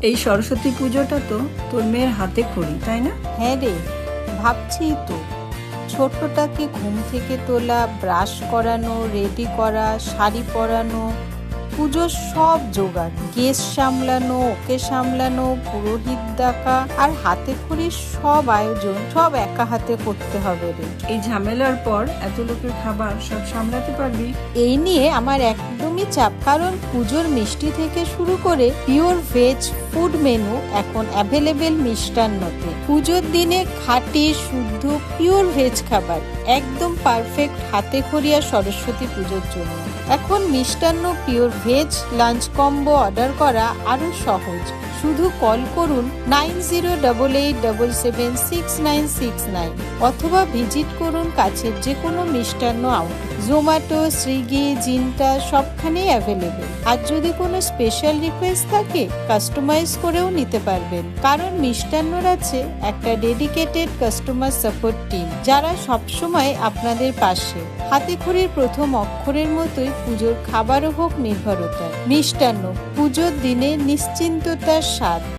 এই সরস্বতী পুজোটা তো তোর মেয়ের হাতে খড়ি, তাই না? হ্যাঁ রে, ভাবছি তো। ছোট্টটাকে ঘুম থেকে তোলা, ব্রাশ করানো, রেডি করা, শাড়ি পরানো, পুজোর সব জোগাড়, গেস্ট সামলানো, ওকে সামলানো, পুরোহিত ডাকা আর হাতে খড়ির সব আয়োজন সব একা হাতে করতে হবে রে। এই ঝামেলার পর এত লোকের খাবার সব সামলাতে পারবি? এই নিয়ে আমার একদমই চাপ, কারণ পুজোর মিষ্টি থেকে শুরু করে পিওর ভেজ ফুড মেনু এখন অ্যাভেলেবেল মিষ্টান্নতে। পুজোর দিনে খাঁটি শুদ্ধ পিওর ভেজ খাবার একদম পারফেক্ট হাতে খড়িয়া সরস্বতী পুজোর জন্য। এখন মিষ্টান্ন pure veg lunch combo order করা আরো সহজ। শুধু কল করুন 9088776969 অথবা ভিজিট করুন কাছের যে কোনো মিষ্টান্ন আউটলেট। জোম্যাটো, সুইগি, জিনটা সবখানেই অ্যাভেলেবেল। আর যদি কোনো স্পেশাল রিকোয়েস্ট থাকে কাস্টমাইজ করেও নিতে পারবেন, কারণ মিষ্টান্নর আছে একটা ডেডিকেটেড কাস্টমার সাপোর্ট টিম যারা সবসময় আপনাদের পাশে। হাতে খড়ির প্রথম অক্ষরের মতোই পুজোর খাবারও হোক নির্ভরতা। মিষ্টান্ন পুজোর দিনে নিশ্চিন্ততার স্বাদ।